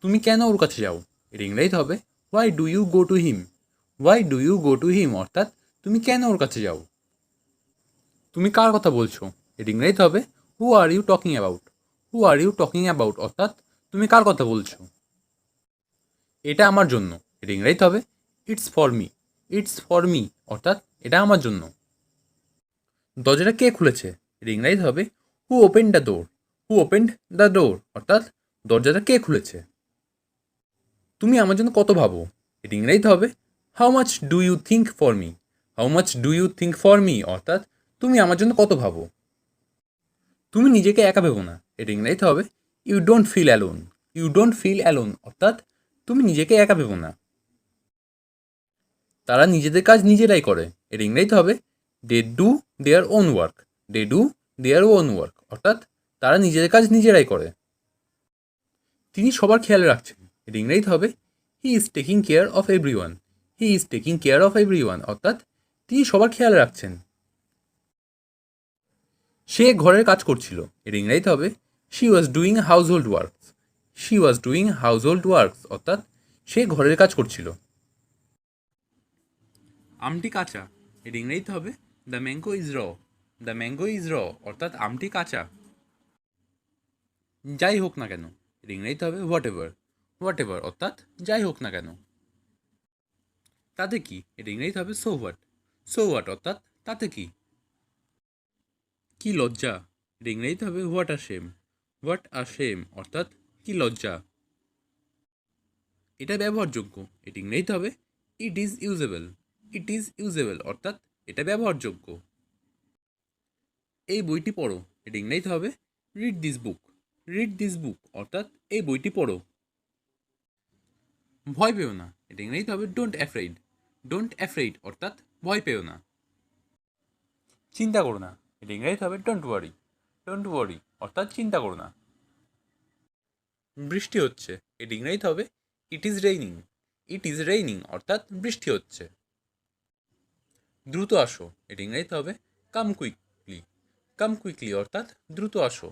তুমি কেন ওর কাছে যাও? এর ইংরেজি হবে why do you go to him. Why do you go to him অর্থাৎ তুমি কেন ওর কাছে যাও? তুমি কার কথা বলছো? এর ইংরেজি হবে who are you talking about. Who are you talking about অর্থাৎ তুমি কার কথা বলছো? এটা আমার জন্য। এর ইংরেজি হবে it's for me. It's for me অর্থাৎ এটা আমার জন্য। দরজাটা কে খুলেছে? এর ইংরেজি হবে হু open the door. Who opened the door অর্থাৎ দরজাটা কে খুলেছে? তুমি আমার জন্য কত ভাবো? এর ইংরেজি হবে how much do you think for me. How much do you think for me অর্থাৎ তুমি আমার জন্য কত ভাবো? তুমি নিজেকে একা ভেবো না। এর ইংরেজি হবে you don't feel alone. You don't feel alone অর্থাৎ তুমি নিজেকে একা ভেবো না। তারা নিজেদের কাজ নিজেরাই করে। এর ইংরেজি হবে they do their own work. They do their own work অর্থাৎ তারা নিজেদের কাজ নিজেরাই করে। তিনি সবার খেয়াল রাখছেন। এর ইংরেজি হবে he is taking care of every one. He is taking care of every one অর্থাৎ তিনি সবার খেয়াল রাখছেন। সে ঘরের কাজ করছিল। এর ইংরেজি হবে she was doing house hold works. She was doing house hold works অর্থাৎ সে ঘরের কাজ করছিল। আমটি কাঁচা। এর ইংরেজিতে হবে দ্য ম্যাঙ্গো ইজ র। দ্য ম্যাঙ্গো ইজ র অর্থাৎ আমটি কাঁচা। যাই হোক না কেন। এর ইংরেজিতে হবে হোয়াট এভার। হোয়াট এভার অর্থাৎ যাই হোক না কেন। তাতে কি? এর ইংরেজিতে হবে সো হোয়াট। সো হোয়াট অর্থাৎ তাতে কি? কি লজ্জা। এর ইংরেজিতে হবে what a shame. What a shame অর্থাৎ কি লজ্জা। এটা ব্যবহারযোগ্য। এটি ইংরেজিতে হবে it is usable. It is usable অর্থাৎ এটা ব্যবহারযোগ্য। এই বইটি পড়ো। এটি ইংরেজিতে হবে read this book. Read this book অর্থাৎ এই বইটি পড়ো। ভয় পেও না। এটি ইংরেজিতে হবে ডোন্ট অ্যাফ্রেইড। ডোন্ট অ্যাফ্রেইড অর্থাৎ ভয় পেও না। চিন্তা করো না। এটি ইংরেজিতে হবে ডোন্ট ওয়ারি। ডোন্ট ওয়ারি অর্থাৎ চিন্তা করো না। বৃষ্টি হচ্ছে। এটি ইংরেজিতে হবে it is raining. It is raining অর্থাৎ বৃষ্টি হচ্ছে। দ্রুত আসো। এটি ইংরেজিতে হবে কাম কুইকলি। কাম কুইকলি অর্থাৎ দ্রুত আসো।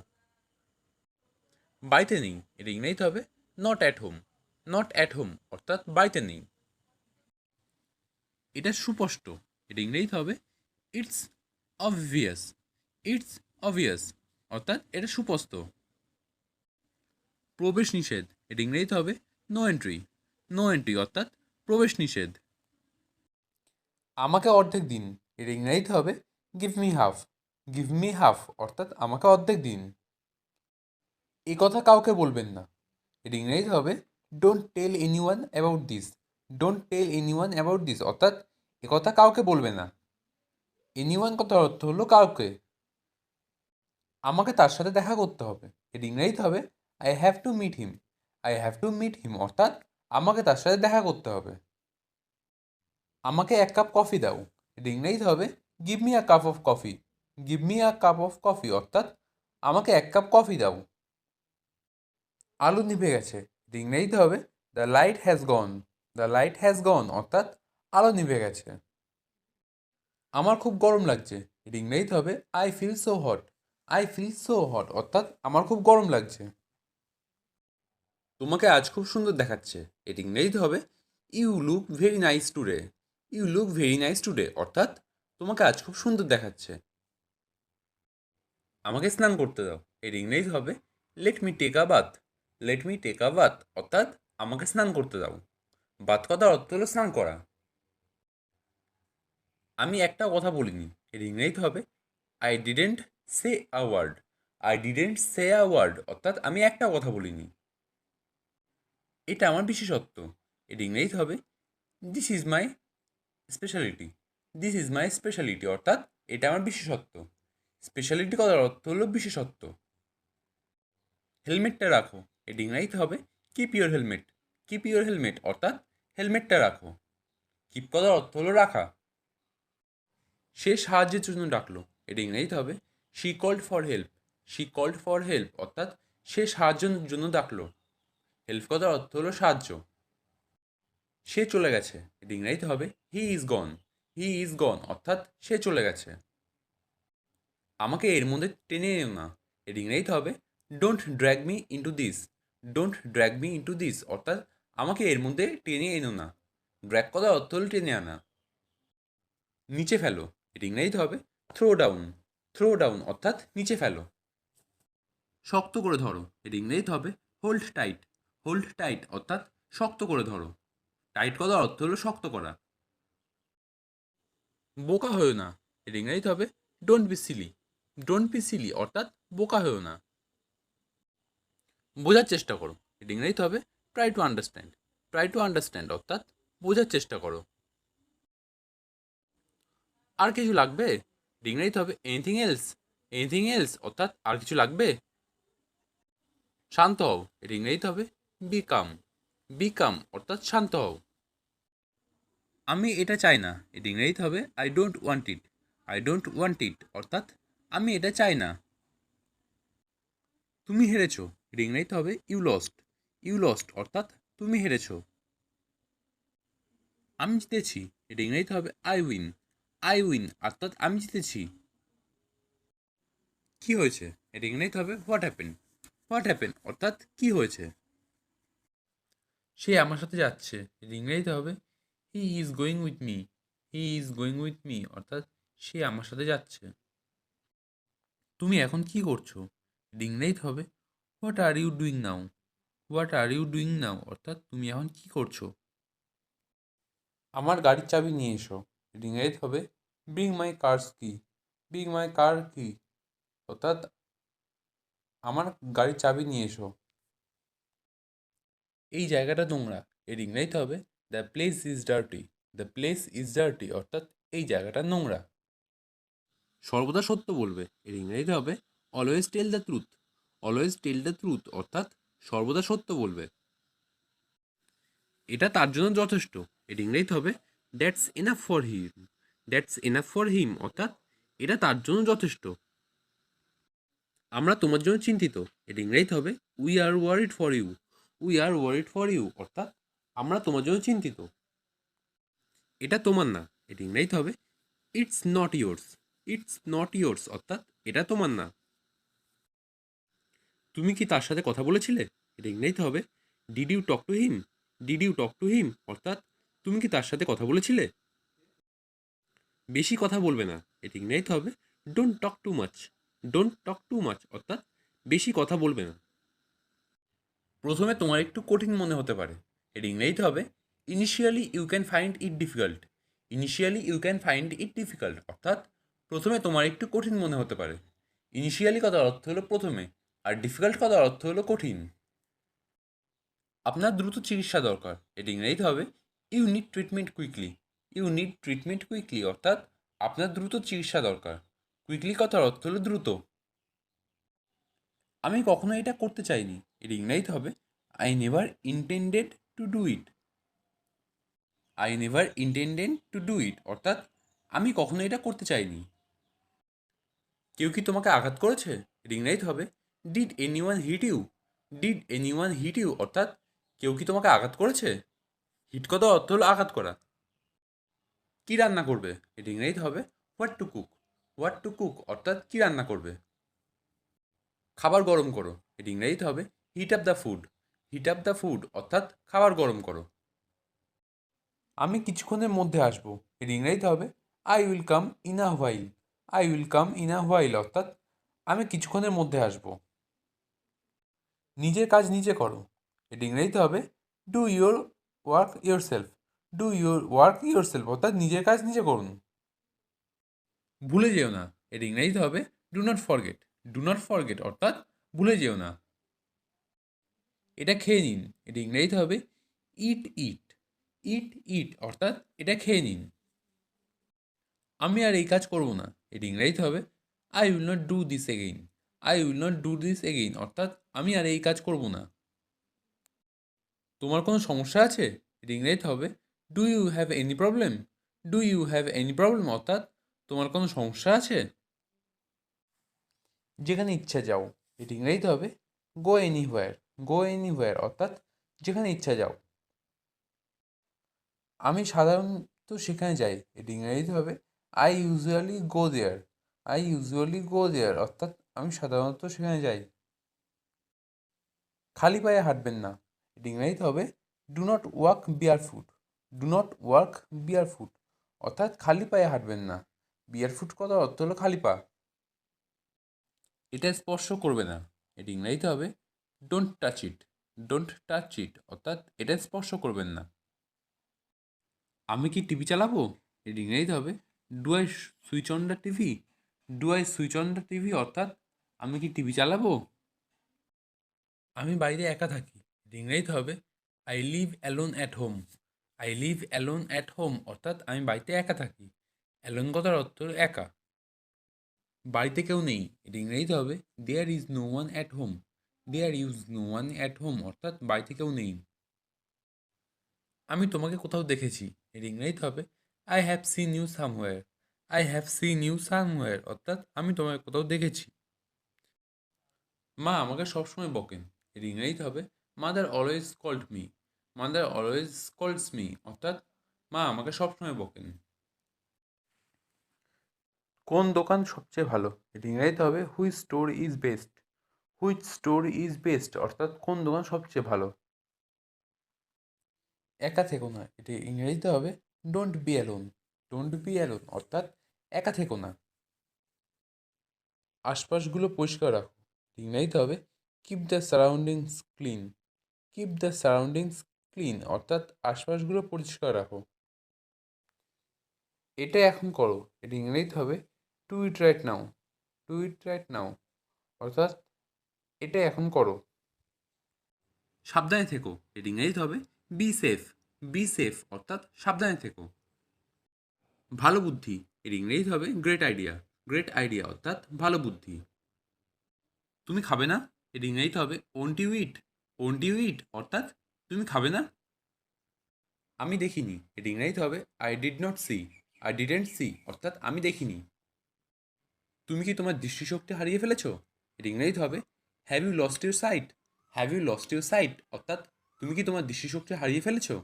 বাড়িতে নেই। এটি ইংরেজিতে হবে not at home. Not at home অর্থাৎ বাড়িতে নেই। এটা সুস্পষ্ট। এটি ইংরেজিতে হবে ইটস অবভিয়াস। ইটস অবভিয়াস অর্থাৎ এটা সুস্পষ্ট। প্রবেশ নিষেধ। এটি ইংরেজিতে হবে নো এন্ট্রি। নো এন্ট্রি অর্থাৎ প্রবেশ নিষেধ। আমাকে অর্ধেক দিন। এর ইংরেজিতে হবে give me half. Give me half অর্থাৎ আমাকে অর্ধেক দিন। এ কথা কাউকে বলবেন না। এর ইংরেজিতে হবে don't tell anyone about this. Don't tell anyone about this অর্থাৎ এ কথা কাউকে বলবে না। এনিওয়ান কথার অর্থ হলো কাউকে। আমাকে তার সাথে দেখা করতে হবে। এর ইংরেজিতে হবে I have to meet him. I have to meet him অর্থাৎ আমাকে তার সাথে দেখা করতে হবে। আমাকে এক কাপ কফি দাও। এর ইংরেজিতে হবে give me a cup of coffee. Give me a cup of coffee অর্থাৎ আমাকে এক কাপ কফি দাও। আলো নিভে গেছে। এর ইংরেজিতে হবে the light has gone. The light has gone অর্থাৎ আলো নিভে গেছে। আমার খুব গরম লাগছে। এর ইংরেজিতে হবে I feel so hot. I feel so hot অর্থাৎ আমার খুব গরম লাগছে। তোমাকে আজ খুব সুন্দর দেখাচ্ছে। এটি ইংরেজিতে হবে you look very nice today. You look very nice today অর্থাৎ তোমাকে আজ খুব সুন্দর দেখাচ্ছে। আমাকে স্নান করতে দাও। এর ইংরেজি হবে let me take a bath. Let me take a bath অর্থাৎ আমাকে স্নান করতে দাও। বাথ কথার অর্থ হলো স্নান করা। আমি একটাও কথা বলিনি। এর ইংরেজিতে হবে I didn't say a word. I didn't say a word অর্থাৎ আমি একটাও কথা বলিনি। এটা আমার বিশেষত্ব। এর ইংরেজিতে হবে this is my speciality. This is my speciality অর্থাৎ এটা আমার বিশেষত্ব। স্পেশালিটি কথার অর্থ হলো বিশেষত্ব। হেলমেটটা রাখো। এর ইংরেজিতে হবে keep your helmet. Keep your helmet অর্থাৎ হেলমেটটা রাখো। কিপ কথার অর্থ হলো রাখা। সে সাহায্যের জন্য ডাকলো। এর ইংরেজিতে হবে she called for help. She called for help অর্থাৎ সে সাহায্যের জন্য ডাকলো। হেল্প কথার অর্থ হলো সাহায্য। সে চলে গেছে। এর ইংরেজিতে হবে he is gone. He is গন অর্থাৎ সে চলে গেছে। আমাকে এর মধ্যে টেনে এনো না। এর ইংরেজিতে হবে don't drag me into this. Don't drag me into this অর্থাৎ আমাকে এর মধ্যে টেনে এনো না। ড্র্যাগ করার অর্থ হলো টেনে আনা। নিচে ফেলো, এটা ইংরেজিতে হবে থ্রো ডাউন। থ্রো ডাউন অর্থাৎ নিচে ফেলো। শক্ত করে ধরো, এটা ইংরেজিতে হবে হোল্ড টাইট। হোল্ড টাইট অর্থাৎ শক্ত করে ধরো। টাইট করার অর্থ হলো শক্ত করা। বোকা হয়েও না, এটা ইংরেজিতে হবে don't be silly. Don't be silly অর্থাৎ বোকা হয়েও না। বোঝার চেষ্টা করো, এটা ইংরেজিতে হবে try to understand. Try to understand অর্থাৎ বোঝার চেষ্টা করো। আর কিছু লাগবে, এটা ইংরেজিতে হবে এনিথিং এলস। এনিথিং এলস অর্থাৎ আর কিছু লাগবে। শান্ত হও, এটা ইংরেজিতে হবে বিকাম। বিকাম অর্থাৎ শান্ত হও। আমি এটা চাই না, এটা ইংরেজিতে হবে I don't want it. I don't want ইট অর্থাৎ আমি এটা চাই না। তুমি হেরেছো, এটা ইংরেজিতে হবে ইউ লস্ট। ইউ লস্ট অর্থাৎ তুমি হেরেছো। আমি জিতেছি, এটা ইংরেজিতে হবে আই উইন। আই উইন অর্থাৎ আমি জিতেছি। কি হয়েছে, এটা ইংরেজিতে হবে হোয়াট হ্যাপেন। হোয়াট হ্যাপেন অর্থাৎ কি হয়েছে। সে আমার সাথে যাচ্ছে, এটা ইংরেজিতে হবে he is going with me. He is going with me অর্থাৎ সে আমার সাথে যাচ্ছে। তুমি এখন কি করছো, এটা ইংরেজিতে হবে what are you doing now. What are you doing now অর্থাৎ তুমি এখন কি করছো। আমার গাড়ির চাবি নিয়ে এসো, এটা ইংরেজিতে হবে ব্রিং মাই কারস কি। ব্রিং মাই কার কি অর্থাৎ আমার গাড়ির চাবি নিয়ে এসো। এই জায়গাটা নোংরা, এর ইংরেজিতে হবে the place is dirty. The place is dirty অর্থাৎ এই জায়গাটা নোংরা। সর্বদা সত্য বলবে, এর ইংরেজিতে হবে always tell the truth. Always tell the truth অর্থাৎ সর্বদা সত্য বলবে। এটা তার জন্য যথেষ্ট, এর ইংরেজিতে হবে that's enough for him. That's enough for him অর্থাৎ এটা তার জন্য যথেষ্ট। আমরা তোমার জন্য চিন্তিত, এর ইংরেজিতে হবে we are worried for you. We are worried for you অর্থাৎ আমরা তোমার জন্য চিন্তিত। এটা তোমার না, এটা ইংরেজিতে হবে it's not yours. It's not yours অর্থাৎ এটা তোমার না। তুমি কি তার সাথে কথা বলেছিলে, এটা ইংরেজিতে হবে did you talk to him. Did you talk to him অর্থাৎ তুমি কি তার সাথে কথা বলেছিলে। বেশি কথা বলবে না, এটা ইংরেজিতে হবে don't talk too much. Don't talk too much অর্থাৎ বেশি কথা বলবে না। প্রথমে তোমার একটু কঠিন মনে হতে পারে, এর ইংরেজিতে হবে initially you can find it difficult. Initially you can find it difficult অর্থাৎ প্রথমে তোমার একটু কঠিন মনে হতে পারে। ইনিশিয়ালি কথার অর্থ হলো প্রথমে, আর ডিফিকাল্ট কথার অর্থ হলো কঠিন। আপনার দ্রুত চিকিৎসা দরকার, এটা ইংরেজিতে হবে you need treatment quickly. You need treatment quickly অর্থাৎ আপনার দ্রুত চিকিৎসা দরকার। কুইকলি কথার অর্থ হলো দ্রুত। আমি কখনো এটা করতে চাইনি, এর ইংরেজিতে হবে I never intended to do it. I never intended to do it অর্থাৎ আমি কখনো এটা করতে চাইনি। কেউ কি তোমাকে আঘাত করেছে, এর ইংরেজিতে হবে did anyone hit you. Did anyone hit you অর্থাৎ কেউ কি তোমাকে আঘাত করেছে। হিট কথার অর্থ হলো আঘাত করা। কি রান্না করবে, এটা ইংরেজিতে হবে what to cook. What to cook অর্থাৎ কি রান্না করবে। খাবার গরম করো, এটা ইংরেজিতে হবে hit up the food. Hit up the food অর্থাৎ খাবার গরম করো। আমি কিছুক্ষণের মধ্যে আসবো, এর ইংরেজিতে হবে I will come in a while. I will come in a while অর্থাৎ আমি কিছুক্ষণের মধ্যে আসবো। নিজের কাজ নিজে করো, এটা ইংরেজিতে হবে do your work your self. Do your work your self অর্থাৎ নিজের কাজ নিজে করুন। ভুলে যেও না, এর ইংরেজিতে হবে do not forget. Do not forget অর্থাৎ ভুলে যেও না। এটা খেয়ে নিন, এটা ইংরেজিতে হবে ইট ইট। ইট ইট অর্থাৎ এটা খেয়ে নিন। আমি আর এই কাজ করব না, এর ইংরেজিতে হবে I will not do this again. I will not do this again অর্থাৎ আমি আর এই কাজ করব না। তোমার কোনো সমস্যা আছে, এর ইংরেজিতে হবে do you have any problem. Do you have any problem অর্থাৎ তোমার কোনো সমস্যা আছে। যেখানে ইচ্ছা যাও, এটি ইংরেজিতে হবে গো এনিহোয়ার। গো এনিহোয়ার অর্থাৎ যেখানে ইচ্ছা যাও। আমি সাধারণত সেখানে যাই, এটি ইংরেজিতে হবে I usually go there. I usually go there অর্থাৎ আমি সাধারণত সেখানে যাই। খালি পায়ে হাঁটবেন না। এটি ইংরেজিতে হবে do not walk bare foot. Do not walk bare foot অর্থাৎ খালি পায়ে হাঁটবেন না। বিয়ার ফুট কথার অর্থ হলো খালি পা। এটা স্পর্শ করবে না। এটি ইংরেজিতে হবে don't touch it. Don't touch it অর্থাৎ এটা স্পর্শ করবেন না। আমি কি টিভি চালাবো? এটি ইংরেজিতে হবে do I switch on the TV. Do I switch on the TV অর্থাৎ আমি কি টিভি চালাবো? আমি বাইরে একা থাকি। এটি ইংরেজিতে হবে I live alone at home. I live alone at home অর্থাৎ আমি বাড়িতে একা থাকি। অ্যালোন কথার অর্থ হলো একা। বাড়িতে কেউ নেই। এটি ইংরেজিতে হবে there is no one at home. There is no one at home অর্থাৎ বাড়িতে কেউ নেই। আমি তোমাকে কোথাও দেখেছি। এর ইংরেজিতে হবে I have seen you somewhere. I have seen you somewhere অর্থাৎ আমি তোমাকে কোথাও দেখেছি। মা আমাকে সবসময় বকেন। এর ইংরেজিতে হবে mother always called me. Mother always called me অর্থাৎ মা আমাকে সবসময় বকেন। কোন দোকান সবচেয়ে ভালো? এর ইংরেজিতে হবে which store is best. Which store is best অর্থাৎ কোন দোকান সবচেয়ে ভালো। একা থেকো না। এটি ইংরেজিতে হবে don't B alone. Don't be alone অর্থাৎ একা থেকো না। আশপাশগুলো পরিষ্কার রাখো। ইংরেজিতে হবে keep the surroundings clean. Keep the surroundings clean অর্থাৎ আশপাশগুলো পরিষ্কার রাখো। এটা এখন করো। এটি ইংরেজিতে হবে do it right now. Do it right now অর্থাৎ এটা এখন করো। সাবধানে থেকো। এটি ইংরেজিতে হবে বি সেফ। বি সেফ অর্থাৎ সাবধানে থেকো। ভালো বুদ্ধি। এর ইংরেজিতে হবে গ্রেট আইডিয়া। গ্রেট আইডিয়া অর্থাৎ ভালো বুদ্ধি। তুমি খাবে না? এর ইংরেজিতে হবে won't you eat. Won't you eat অর্থাৎ তুমি খাবে না? আমি দেখিনি। এর ইংরেজিতে হবে I did not see. I didn't see অর্থাৎ আমি দেখিনি। তুমি কি তোমার দৃষ্টিশক্তি হারিয়ে ফেলেছো? এর ইংরেজিতে হবে have you lost your sight. Have you lost your sight অর্থাৎ তুমি কি তোমার দৃষ্টিশক্তি হারিয়ে ফেলেছো?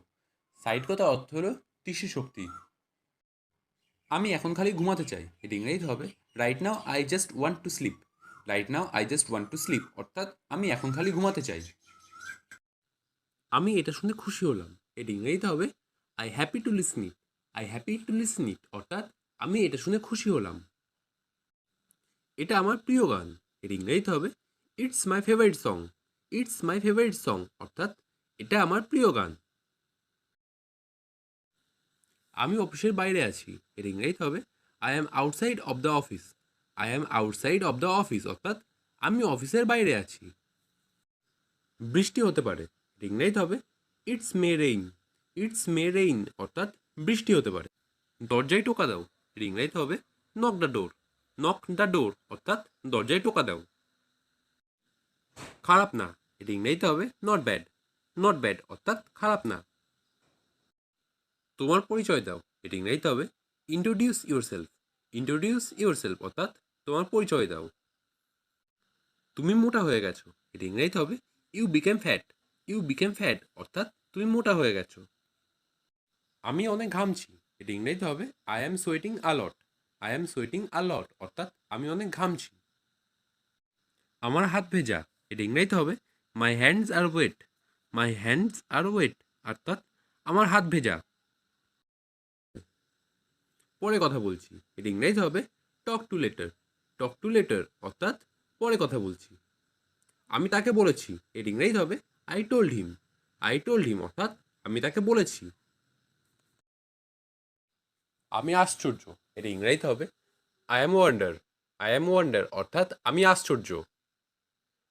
সাইট কথা অর্থ হলো দৃষ্টিশক্তি। আমি এখন খালি ঘুমাতে চাই। এর ইংরেজিতে হবে right now I just want to sleep. Right now I just want to sleep অর্থাৎ আমি এখন খালি ঘুমাতে চাই। আমি এটা শুনে খুশি হলাম। এর ইংরেজিতে হবে I happy to listen it. I happy to listen it অর্থাৎ আমি এটা শুনে খুশি হলাম। এটা আমার প্রিয় গান। এর ইংরেজিতে হবে it's my favourite song. It's my favourite song অর্থাৎ এটা আমার প্রিয় গান। আমি অফিসের বাইরে আছি। এর ইংরেজিতে হবে I am outside of the office. I am outside of the office অর্থাৎ আমি অফিসের বাইরে আছি। বৃষ্টি হতে পারে। এর ইংরেজিতে হবে it's may rain. It's may rain অর্থাৎ বৃষ্টি হতে পারে। দরজায় টোকা দাও। এর ইংরেজিতে হবে knock the door. Knock the door অর্থাৎ দরজায় টোকা দাও। খারাপ না। এর ইংরেজিতে হবে নট ব্যাড। নট ব্যাড অর্থাৎ খারাপ না। তোমার পরিচয় দাও। এর ইংরেজিতে হবে ইন্ট্রোডিউস ইউরসেলফ। ইন্ট্রোডিউস ইউরসেলফ অর্থাৎ তোমার পরিচয় দাও। তুমি মোটা হয়ে গেছো। এর ইংরেজিতে হবে you became fat. You became fat অর্থাৎ তুমি মোটা হয়ে গেছো। আমি অনেক ঘামছি। এর ইংরেজিতে হবে I am sweating a lot. I am sweating a lot অর্থাৎ আমি অনেক ঘামছি। আমার হাত ভেজা। এর ইংরেজিতে হবে my hands are wet. My hands are wet অর্থাৎ আমার হাত ভেজা। পরে কথা বলছি। এর ইংরেজিতে হবে talk to letter. Talk to letter অর্থাৎ পরে কথা বলছি। আমি তাকে বলেছি। এর ইংরেজিতে হবে I told him. I told him অর্থাৎ আমি তাকে বলেছি। আমি আশ্চর্য। এর ইংরেজিতে হবে I am wonder. I am wonder অর্থাৎ আমি আশ্চর্য।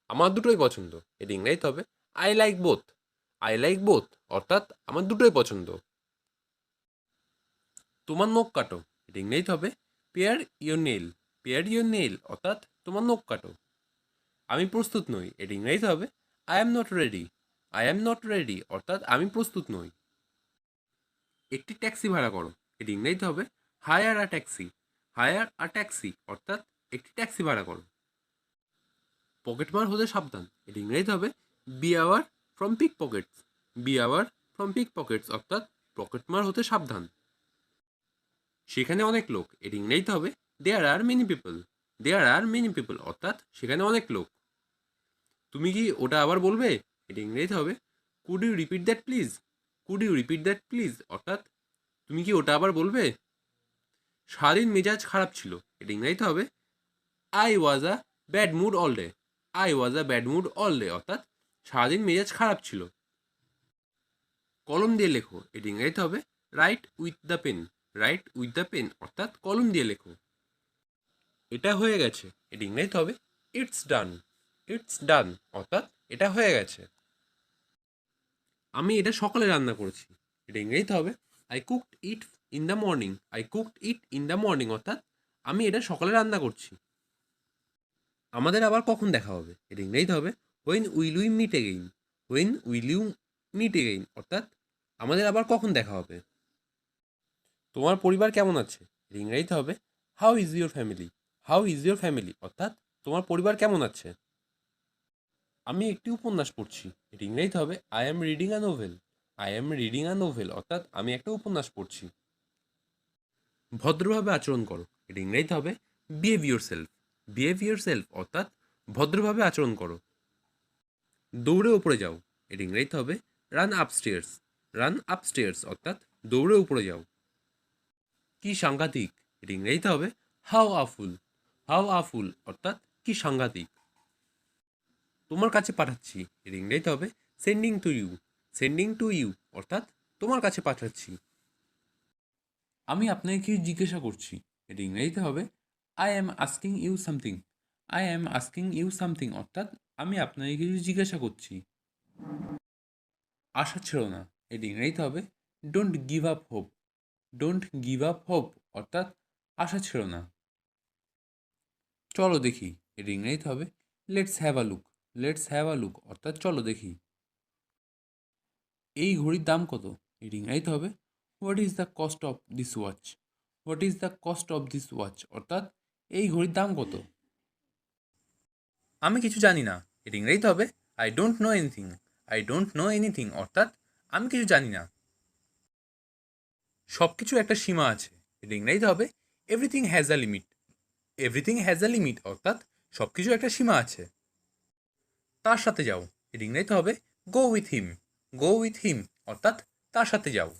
আমার দুটোই পছন্দ। এর ইংরেজিতে হবে I like both. I like both অর্থাৎ আমার দুটোই পছন্দ। তোমার নখ কাটো। এর ইংরেজিতে হবে pair your nail. Pair your nail অর্থাৎ তোমার নখ কাটো। আমি প্রস্তুত নই। এর ইংরেজিতে হবে I am not ready. I am not ready অর্থাৎ আমি প্রস্তুত নই। একটি ট্যাক্সি ভাড়া করো। এর ইংরেজিতে হবে hire a taxi. Hire a taxi অর্থাৎ একটি ট্যাক্সি ভাড়া করো। পকেটমার হতে সাবধান। এর ইংরেজিতে হবে beware from pick pockets. Beware from pick pockets অর্থাৎ পকেটমার হতে সাবধান। সেখানে অনেক লোক। এর ইংরেজিতে হবে there are many people. There are many people অর্থাৎ সেখানে অনেক লোক। তুমি কি ওটা আবার বলবে? এটা ইংরেজিতে হবে could you repeat that please, could you repeat that please, অর্থাৎ তুমি কি ওটা আবার বলবে। সারাদিন মেজাজ খারাপ ছিল, এটা ইংরেজিতে হবে I was a bad mood all day, I was a bad mood all day, অর্থাৎ সারাদিন মেজাজ খারাপ ছিল। কলম দিয়ে লেখো, এটা ইংরেজিতে হবে write with the pen, write with the pen, অর্থাৎ কলম দিয়ে লেখো। এটা হয়ে গেছে, এটা ইংরেজিতে হবে ইটস ডান, ইটস ডান, অর্থাৎ এটা হয়ে গেছে। আমি এটা সকালে রান্না করেছি, এটা ইংরেজিতে হবে I cooked it in the morning, I cooked it in the morning, অর্থাৎ আমি এটা সকালে রান্না করছি। আমাদের আবার কখন দেখা হবে, এটা ইংরেজিতে হবে when will we meet again, when will you meet again, অর্থাৎ আমাদের আবার কখন দেখা হবে। তোমার পরিবার কেমন আছে, এটা ইংরেজিতে হবে how is your family, how is your family, অর্থাৎ তোমার পরিবার কেমন আছে। আমি একটি উপন্যাস পড়ছি, এটা ইংরেজিতে হবে I am reading a novel, I am reading a novel, অর্থাৎ আমি একটা উপন্যাস পড়ছি। ভদ্রভাবে আচরণ করো, এটা ইংরেজিতে হবে behave your self, behave your self, অর্থাৎ ভদ্রভাবে আচরণ করো। দৌড়ে উপরে যাও, এটা ইংরেজিতে হবে রান আপস্টেয়ার্স, রান আপস্টেয়ার্স, অর্থাৎ দৌড়ে উপরে যাও। কি সাংঘাতিক, এটা ইংরেজিতে হবে হাউ আফুল, হাউ আফুল, অর্থাৎ কি সাংঘাতিক। তোমার কাছে পাঠাচ্ছি, এটা ইংরেজিতে হবে sending to you, sending to you, অর্থাৎ তোমার কাছে পাঠাচ্ছি। আমি আপনাকে কিছু জিজ্ঞাসা করছি, এটা ইংরেজিতে হবে I am asking you something, I am asking you something, অর্থাৎ আমি আপনাকে কিছু জিজ্ঞাসা করছি। আশা ছেড়ো না, এটা ইংরেজিতে হবে don't give up hope, don't give up hope, অর্থাৎ আশা ছেড়ো না। চলো দেখি, এটা ইংরেজিতে হবে let's have a look, let's have a look, অর্থাৎ চলো দেখি। এই ঘড়ির দাম কত, এটা ইংরেজিতে হবে what is the cost of this watch, what is the cost of this watch, অর্থাৎ এই ঘড়ির দাম কত। আমি কিছু জানি না, এটা ইংরেজিতে হবে I don't know anything, I don't know anything, অর্থাৎ আমি কিছু জানি না। সব কিছু একটা সীমা আছে, এটা ইংরেজিতে হবে everything has a limit, everything has a limit, অর্থাৎ সব কিছু একটা সীমা আছে। তার সাথে যাও, এটা ইংরেজিতে হবে go with him, go with him, অর্থাৎ তার সাথে যাও।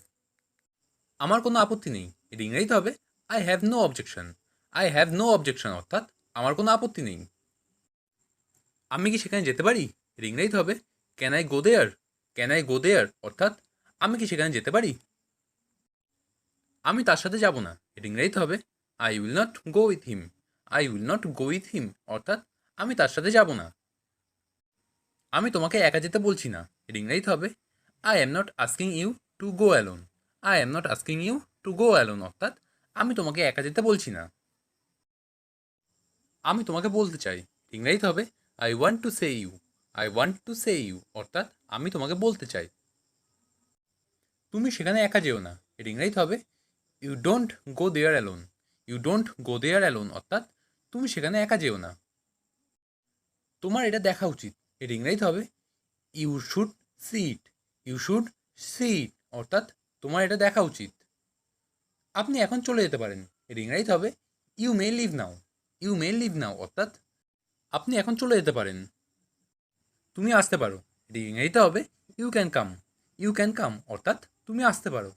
আমার কোনো আপত্তি নেই, এটা ইংরেজিতে হবে I have no objection, I have no objection, অর্থাৎ আমার কোনো আপত্তি নেই। আমি কি সেখানে যেতে পারি, এটা ইংরেজিতে হবে can I go there, can I go there, অর্থাৎ আমি কি সেখানে যেতে পারি। আমি তার সাথে যাব না, এটা ইংরেজিতে হবে I will not go with him, I will not go with him, অর্থাৎ আমি তার সাথে যাব না। আমি তোমাকে একা যেতে বলছি না, এটা ইংরেজিতে হবে I am not asking you to go alone, I am not asking you to go alone, অর্থাৎ আমি তোমাকে একা যেতে বলছি না। আমি তোমাকে বলতে চাই, ইংরেজিতে হবে I want to say you, I want to say you, অর্থাৎ আমি তোমাকে বলতে চাই। তুমি সেখানে একা যেও না, এটা ইংরেজিতে হবে you don't go there alone, you don't go there alone, অর্থাৎ তুমি সেখানে একা যেও না। তোমার এটা দেখা উচিত, এটা ইংরেজিতে হবে you should see it, you should see it, অর্থাৎ তোমার এটা দেখা উচিত। আপনি এখন চলে যেতে পারেন, এটা ইংরেজিতে হবে you may leave now, you may leave now, অর্থাৎ আপনি এখন চলে যেতে পারেন। তুমি আসতে পারো, এটা ইংরেজিতে হবে you can come, you can come, অর্থাৎ তুমি আসতে পারো।